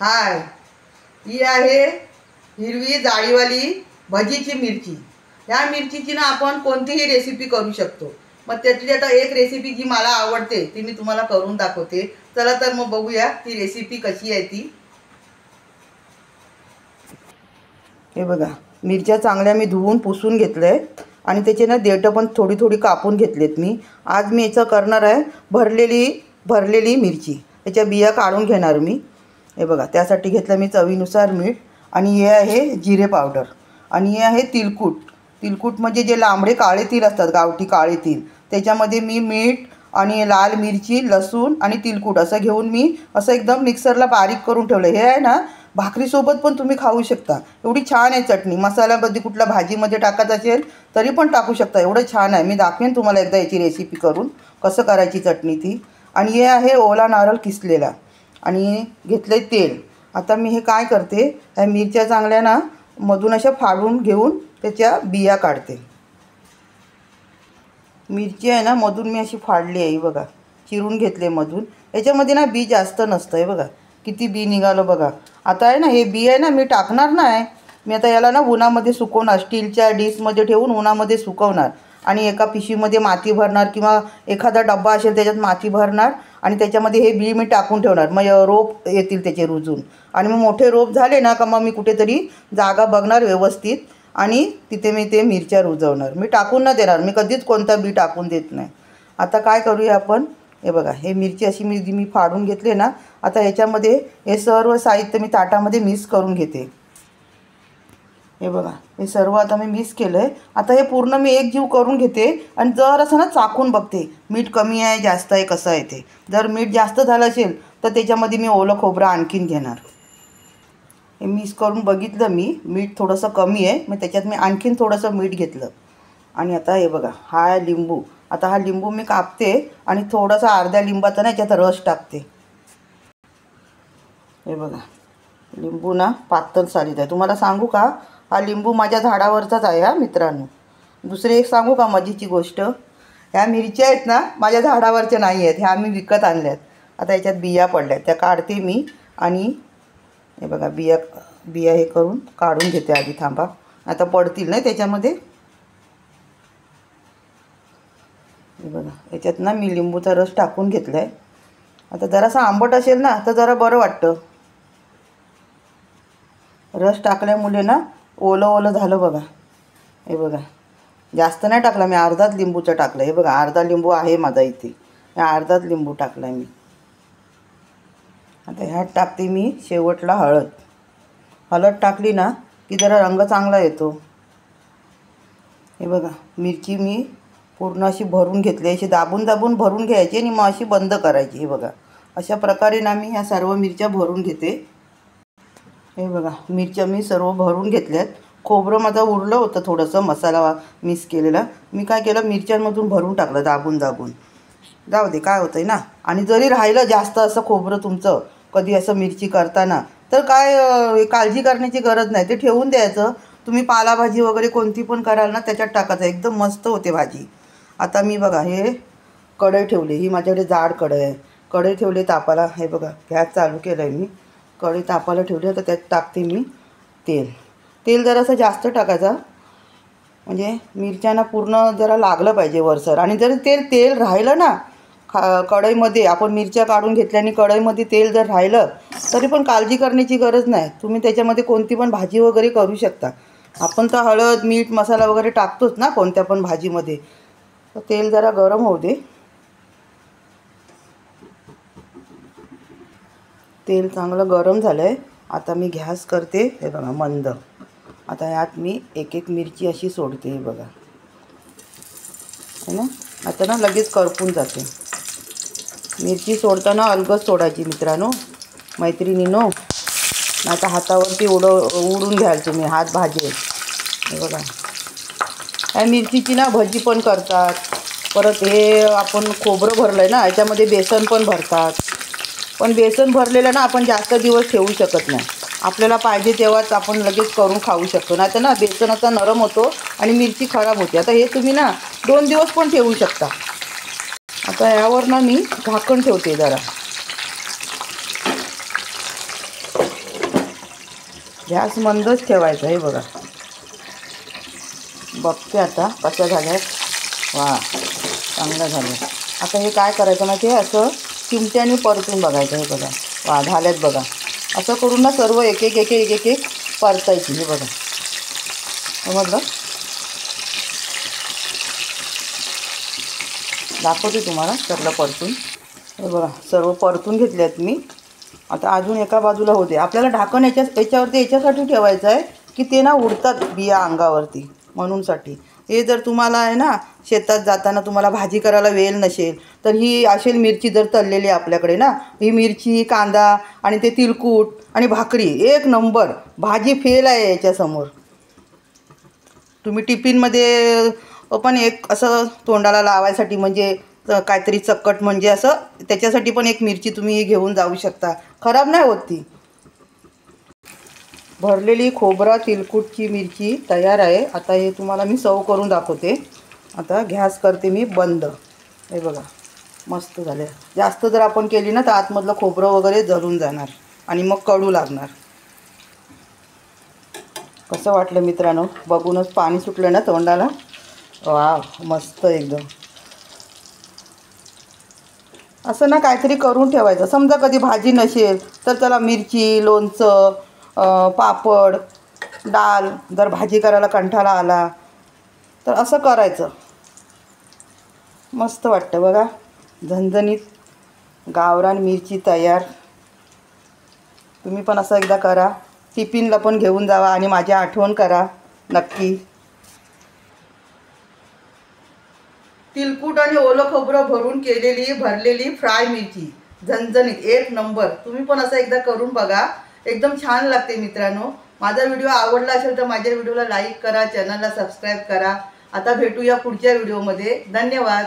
हाय, ही आहे हिरवी जाळीवाली भजीची मिरची। या मिरचीची ना आपण कोणतीही रेसिपी करू शकतो। मग त्यातली आता एक रेसिपी जी मला आवडते ती मी तुम्हाला करून दाखवते। चला तर मग बघूया ती रेसिपी कशी आहे ती। हे बघा, मिरच्या चांगल्या मी धुवून पुसून घेतले आणि त्याचे ना देठ पण थोडी थोडी कापून घेतलेत मी। आज मी याचं करणार आहे भरलेली मिरची। त्याच्या बिया काढून घेणार मी। हे बघा, त्यासाठी घेतलं मी चवीनुसार मीठ आणि हे आहे जिरे पावडर आणि हे आहे तिलकूट। तिलकूट म्हणजे जे लांबडे काळे तीळ असतात, गावठी काळे तीळ, त्याच्यामध्ये मी मीठ आणि लाल मिरची, लसूण आणि तिलकूट असं घेऊन मी असं एकदम मिक्सरला बारीक करून ठेवलं। हे आहे ना भाकरीसोबत पण तुम्ही खाऊ शकता। एवढी छान आहे चटणी। मसाल्यामध्ये कुठल्या भाजीमध्ये टाकायचं असेल तरी पण टाकू शकता, एवढं छान आहे। मी दाखवेन तुम्हाला एकदा याची रेसिपी करून कसं करायची चटणी ती। आणि हे आहे ओला नारळ किसलेला आणि घेतले तेल। आता मी हे काय करते, ह्या मिरच्या चांगल्या ना मधून अशा फाडून घेऊन त्याच्या बिया काढते। मिरची आहे ना मधून मी अशी फाडली आहे, बघा, चिरून घेतले मधून। याच्यामध्ये ना बी जास्त नसतं, आहे बघा किती बी निघालं बघा। आता आहे ना हे बी आहे ना मी टाकणार नाही, मी आता याला ना उन्हामध्ये सुकवणार, स्टीलच्या डिशमध्ये ठेवून उन्हामध्ये सुकवणार आणि एका पिशवीमध्ये माती भरणार किंवा एखादा डब्बा असेल त्याच्यात माती भरणार आणि त्याच्यामध्ये हे बी मी टाकून ठेवणार। मग रोप येतील त्याचे रुजून आणि मग मोठे रोप झाले ना का मग मी कुठेतरी जागा बघणार व्यवस्थित आणि तिथे मी ते मिरच्या रुजवणार। मी टाकून न देणार, मी कधीच कोणता बी टाकून देत नाही। आता काय करूया आपण, हे बघा, हे मिरची अशी मी फाडून घेतले ना। आता ह्याच्यामध्ये हे सर्व साहित्य मी ताटामध्ये मिक्स करून घेते। हे बघा, हे सर्व आता मी मिक्स केलं आहे। आता हे पूर्ण मी एकजीव करून घेते आणि जर असं ना चाखून बघते मीठ कमी आहे जास्त आहे कसं आहे ते। जर मीठ जास्त झालं असेल तर त्याच्यामध्ये मी ओलं खोबरं आणखीन घेणार। हे मिक्स करून बघितलं मी, मीठ थोडंसं कमी आहे, मग त्याच्यात मी आणखीन थोडंसं मीठ घेतलं। आणि आता हे बघा, हा लिंबू, आता हा लिंबू मी कापते आणि थोडासा अर्ध्या लिंबाचा ना याच्यात रस टाकते। हे बघा, लिंबू ना पातळ सालीत आहे। तुम्हाला सांगू का, हा लिंबू माझ्या झाडावरचाच आहे हा मित्रांनो। दुसरी एक सांगू का मजेची गोष्ट, ह्या मिरच्या आहेत ना माझ्या झाडावरच्या नाही आहेत, ह्या मी विकत आणल्यात। आता याच्यात बिया पडल्यात, त्या काढते मी आणि हे बघा बिया हे करून काढून घेते आधी। थांबा, आता पडतील नाही त्याच्यामध्ये। हे बघा, याच्यात ना मी लिंबूचा रस टाकून घेतला आहे। आता जरासा आंबट असेल ना तर जरा बरं वाटतं। रस टाकल्यामुळे ना ओलं ओलं झालं बघा। हे बघा, जास्त नाही टाकला मी, अर्धाच लिंबूचं टाकलं। हे बघा, अर्धा लिंबू आहे माझा इथे, या अर्धाच लिंबू टाकला मी। आता ह्यात टाकते मी शेवटला हळद। हळद टाकली ना की जरा रंग चांगला येतो। हे बघा, मिरची मी पूर्ण अशी भरून घेतली, अशी दाबून दाबून भरून घ्यायची आणि मग अशी बंद करायची। हे बघा, अशा प्रकारे ना मी ह्या सर्व मिरच्या भरून घेते। हे बघा, मिरच्या मी सर्व भरून घेतल्यात। खोबरं माझं उरलं होतं थोडंसं मसाला मिक्स केलेला, मी काय केलं मिरच्यांमधून भरून टाकलं दाबून दाबून। जाऊ दे, काय होतंय ना। आणि जरी राहिलं जास्त असं खोबरं तुमचं कधी असं मिरची करताना तर काय काळजी करण्याची गरज नाही, ते ठेवून द्यायचं। तुम्ही पालाभाजी वगैरे कोणती पण कराल ना त्याच्यात टाकायचं, एकदम मस्त होते भाजी। आता मी बघा हे कढई ठेवली, ही माझ्याकडे जाड कढई आहे। कढई ठेवली तापाला, हे बघा गॅस चालू केलं आहे मी, कढई तापाला ठेवली। आता त्यात टाकते मी तेल जरासं जास्त टाकायचं म्हणजे मिरच्यांना पूर्ण जरा लागलं पाहिजे वरसर। आणि जर तेल राहिलं ना कढईमध्ये, आपण मिरच्या काढून घेतल्या आणि कढईमध्ये तेल जर राहिलं तरी पण काळजी करण्याची गरज नाही, तुम्ही त्याच्यामध्ये कोणती पण भाजी वगैरे करू शकता। आपण तर हळद मीठ मसाला वगैरे टाकतोच ना कोणत्या पण भाजीमध्ये। तर तेल जरा गरम होऊ दे। तेल चांगलं गरम झालं आहे, आता मी गॅस करते, हे बघा मंद। आता यात मी एक एक मिरची अशी सोडते, हे बघा, है ना। आता ना लगेच करपून जाते मिरची। सोडताना अलगद सोडायची मित्रांनो, मैत्रिणींनो, आता हातावरती उडून घ्याल तुम्ही, हात भाजेल। हे बघा, या मिरचीची ना भजी पण करतात, परत हे आपण खोबरं भरलं आहे ना याच्यामध्ये बेसन पण भरतात। पण बेसन भरलेलं ना आपण जास्त दिवस ठेवू शकत नाही, आपल्याला पाहिजे तेव्हाच आपण लगेच करून खाऊ शकतो। नाही तर ना बेसन आता नरम होतो आणि मिरची खराब होते। आता हे तुम्ही ना 2 दिवस पण ठेवू शकता। आता यावर ना मी झाकण ठेवते जरा। गॅस मंदच ठेवायचा. हे बघा, बघते आता कशा झाल्यात. वा, चांगलं झालं. आता हे काय करायचं माहिती आहे, असं चिमट्याने परतून बघायचं. हे बघा, वा झाल्यात बघा. असं करून ना सर्व एक एक एक एक एक एक परतायची. हे बघा, समजलं? दाखवते तुम्हाला सर्व परतून. हे बघा, सर्व परतून घेतले आहेत मी. आता अजून एका बाजूला होते. आपल्याला ढाकण याच्यावरती याच्यासाठी ठेवायचं आहे की ते ना उडतात बिया अंगावरती, म्हणूनसाठी. हे जर तुम्हाला आहे ना शेतात जाताना तुम्हाला भाजी करायला वेळ नसेल तर ही असेल मिरची जर तळलेली आपल्याकडे ना, ही मिरची, कांदा आणि ते तिलकूट आणि भाकरी, एक नंबर भाजी फेल आहे याच्यासमोर. तुम्ही टिफिनमध्ये पण एक असं तोंडाला लावायसाठी, म्हणजे काहीतरी चक्कट, म्हणजे असं त्याच्यासाठी पण एक मिरची तुम्ही घेऊन जाऊ शकता. खराब नाही होत ती. भरलेली खोबरा तिलकुटची मिरची तयार आहे. आता हे तुम्हाला मी सर्व करून दाखवते. आता गॅस करते मी बंद. हे बघा, मस्त झाले. जास्त जर आपण केली ना तर आतमधलं खोबरं वगैरे जळून जाणार आणि मग कडू लागणार. कसं वाटलं मित्रांनो? बघूनच पाणी सुटलं ना तोंडाला. वा, मस्त एकदम. असं ना काहीतरी करून ठेवायचं. समजा कधी भाजी नसेल तर चला मिरची, लोणचं, पापड, डाळ, जर भाजी करायला कंटाळा आला तर असं करायचं. मस्त वाटतं बघा. झणझणीत गावरान मिरची तयार. तुम्ही पण असं एकदा करा. टिफिनला पण घेऊन जावा आणि माझी आठवण करा नक्की. तिलकूट आणि ओलं खोबरं भरून केलेली भरलेली फ्राय मिरची, झणझणीत, एक नंबर. तुम्ही पण असं एकदा करून बघा, एकदम छान लागते मित्रांनो. माझा व्हिडिओ आवडला असेल तर माझ्या व्हिडिओला लाईक करा, चॅनलला सबस्क्राईब करा. आता भेटूया पुढच्या व्हिडिओमध्ये. धन्यवाद.